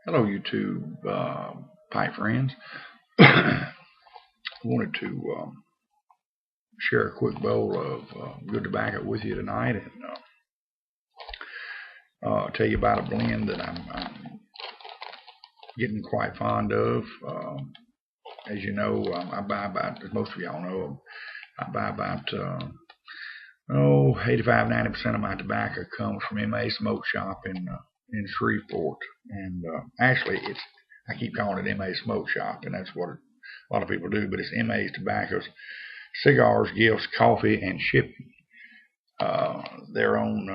Hello, YouTube pipe friends. I wanted to share a quick bowl of good tobacco with you tonight and tell you about a blend that I'm getting quite fond of. As you know, I buy about, as most of y'all know, I buy about 85–90% of my tobacco comes from M.A.s smoke shop in Shreveport, and actually I keep calling it M.A.s smoke shop, and that's what a lot of people do, but it's M.A.s tobaccos, cigars, gifts, coffee, and shipping. They're on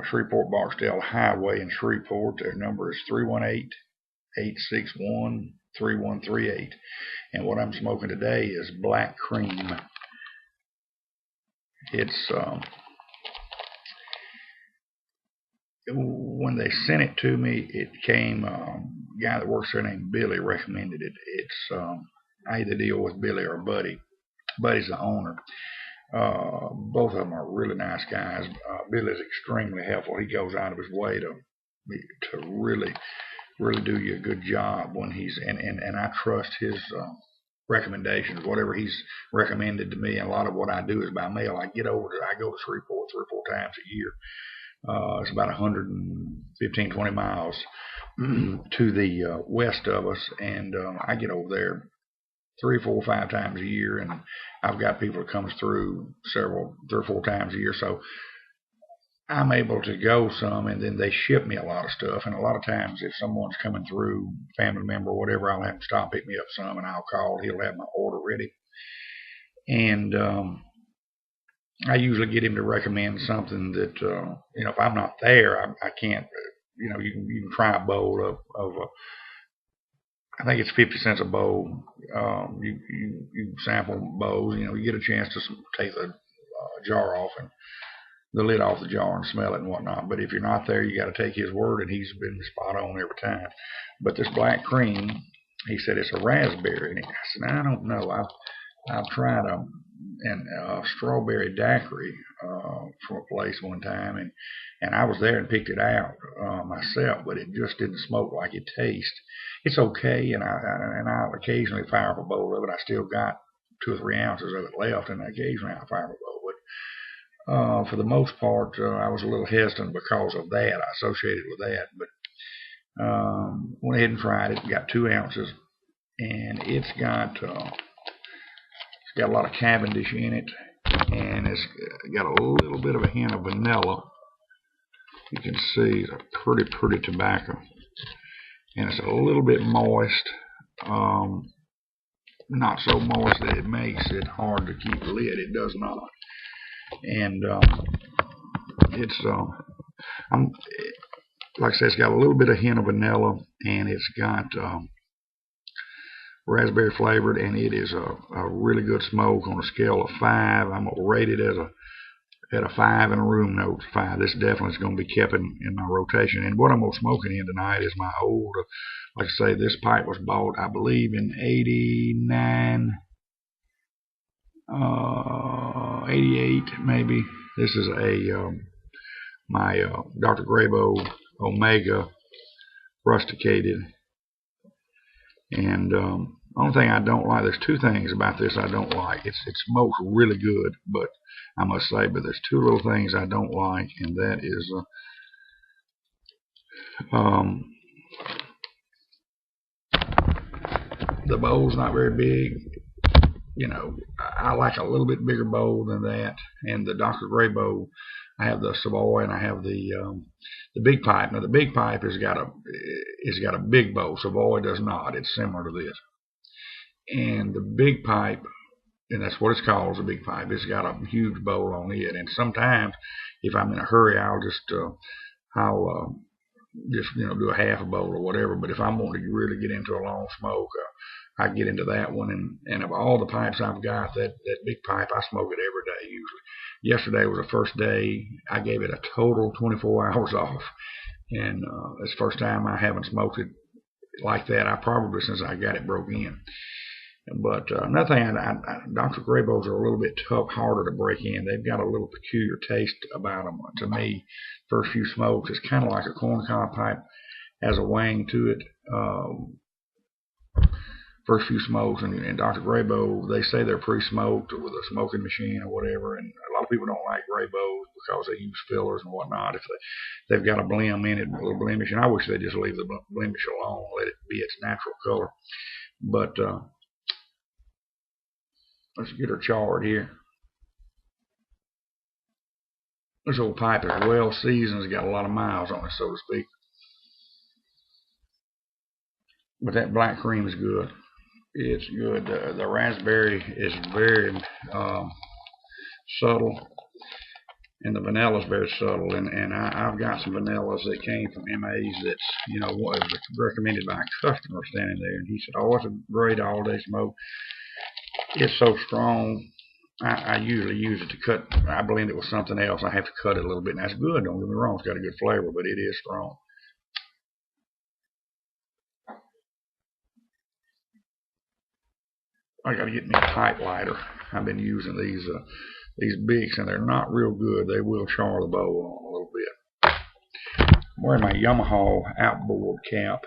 Shreveport Barksdale Highway in Shreveport. Their number is 318-861-3138, and what I'm smoking today is black cream. It's when they sent it to me, it came, a guy that works there named Billy recommended it. It's I either deal with Billy or Buddy. Buddy's the owner. Both of them are really nice guys. Billy's extremely helpful. He goes out of his way to really do you a good job when he's and I trust his recommendations. Whatever he's recommended to me, and a lot of what I do is by mail. I go to Shreveport 3 or 4 times a year. It's about 115–120 miles to the west of us, and I get over there 3, 4, 5 times a year, and I've got people that comes through 3 or 4 times a year, so I'm able to go some, and then they ship me a lot of stuff. And a lot of times, if someone's coming through, family member or whatever, I'll have them stop, pick me up some, and I'll call. He'll have my order ready, and I usually get him to recommend something that if I'm not there, I can't. You can try a bowl of I think it's 50 cents a bowl. You sample bowls. You get a chance to take the jar off and the lid off the jar and smell it and whatnot. But if you're not there, you got to take his word, and he's been spot on every time. But this black cream, he said it's a raspberry, and I said, I don't know. I've tried a strawberry daiquiri from a place one time, and I was there and picked it out myself, but it just didn't smoke like it tastes. It's okay, and I'll occasionally fire up a bowl of it. I still got 2 or 3 ounces of it left, and occasionally I'll fire up a bowl. But for the most part, I was a little hesitant because of that. I associated with that, but went ahead and tried it. Got 2 ounces, and it's got a lot of Cavendish in it, and it's got a little bit of a hint of vanilla. You can see it's a pretty tobacco, and it's a little bit moist. Not so moist that it makes it hard to keep the lid. It does not. And it's like I said, it's got a little bit of hint of vanilla, and it's got raspberry flavored, and it is a really good smoke on a scale of 5. I'm gonna rate it at a 5 in a room note 5. This definitely is going to be kept in my rotation. And what I'm going to smoke it in tonight is my old, like I say, this pipe was bought, I believe, in 89, 88 maybe. This is my Dr. Grabo Omega rusticated. And only thing I don't like, there's 2 things about this I don't like. It smokes really good, but I must say, but there's 2 little things I don't like, and that is the bowl's not very big. I like a little bit bigger bowl than that. And the Dr. Grabo, I have the Savoy, and I have the big pipe. Now the big pipe has got a big bowl. Savoy does not. It's similar to this. And the big pipe, and that's what it's called, the big pipe, it's got a huge bowl on it. And sometimes, if I'm in a hurry, I'll just do a half a bowl or whatever. But if I'm wanting to really get into a long smoke, I get into that one. And of all the pipes I've got, that big pipe, I smoke it every day usually. Yesterday was the first day I gave it a total 24 hours off, and it's the first time I haven't smoked it like that. I probably since I got it broke in. But another thing, Dr. Graybos are a little bit tough, harder to break in. They've got a little peculiar taste about them. To me, first few smokes, it's kind of like a corncob pipe, has a wang to it. First few smokes, and Dr. Graybo, they say they're pre-smoked with a smoking machine or whatever, and a lot of people don't like Graybos because they use fillers and whatnot. If they've got a blim in it, a little blemish, and I wish they'd just leave the blemish alone, let it be its natural color. But let's get her charred here. This old pipe is well seasoned. It's got a lot of miles on it, so to speak. But that black cream is good. It's good. The raspberry is very subtle, and the vanilla is very subtle. And I've got some vanillas that came from M.A.s that's, was recommended by a customer standing there, and he said, "Oh, it's a great all-day smoke. It's so strong. I usually use it to cut. I blend it with something else. I have to cut it a little bit, and that's good. Don't get me wrong. It's got a good flavor, but it is strong." I got to get me a pipe lighter. I've been using these bigs, and they're not real good. They will char the bowl on a little bit. I'm wearing my Yamaha outboard cap.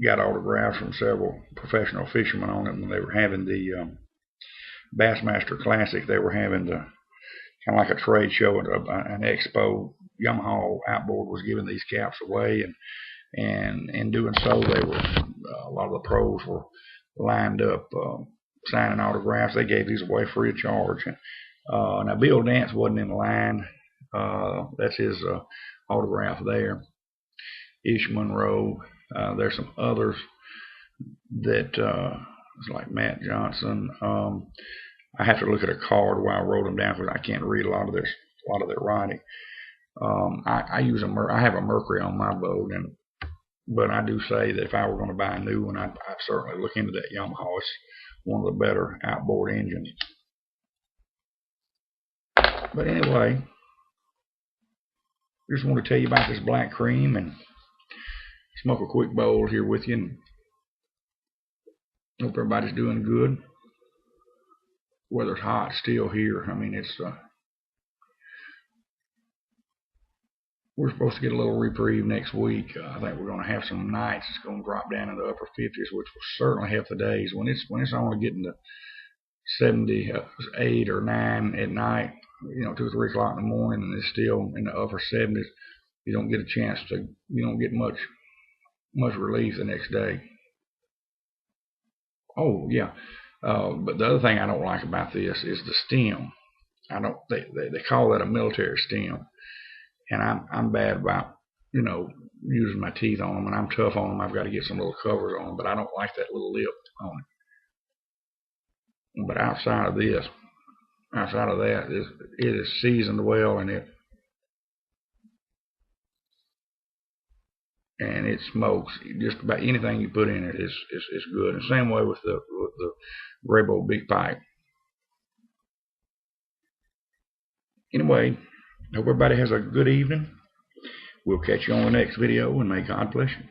Got autographs from several professional fishermen on it when they were having the Bassmaster Classic. They were having the kind of like a trade show, an expo. Yamaha outboard was giving these caps away, and in doing so, they were a lot of the pros were lined up signing autographs. They gave these away free of charge. Now Bill Dance wasn't in the line. That's his autograph there. Ish Monroe. There's some others that it's like Matt Johnson. I have to look at a card while I wrote them down because I can't read a lot of their writing. I have a Mercury on my boat, but I do say that if I were going to buy a new one, I'd certainly look into that Yamaha. It's one of the better outboard engines. But anyway, just want to tell you about this black cream and smoke a quick bowl here with you, and hope everybody's doing good. Weather's hot still here. I mean, it's we're supposed to get a little reprieve next week. I think we're going to have some nights. It's going to drop down in the upper 50s, which will certainly help the days. When it's only getting to 78 or 9 at night, 2 or 3 o'clock in the morning, and it's still in the upper 70s, you don't get a chance to, you don't get much relief the next day. Oh yeah, but the other thing I don't like about this is the stem. I don't. They call that a military stem, and I'm bad about using my teeth on them, and I'm tough on them. I've got to get some little covers on them, but I don't like that little lip on it. But outside of that, it is seasoned well, and it smokes. Just about anything you put in it is good. And same way with the Graybo Big Pipe. Anyway, hope everybody has a good evening. We'll catch you on the next video, and may God bless you.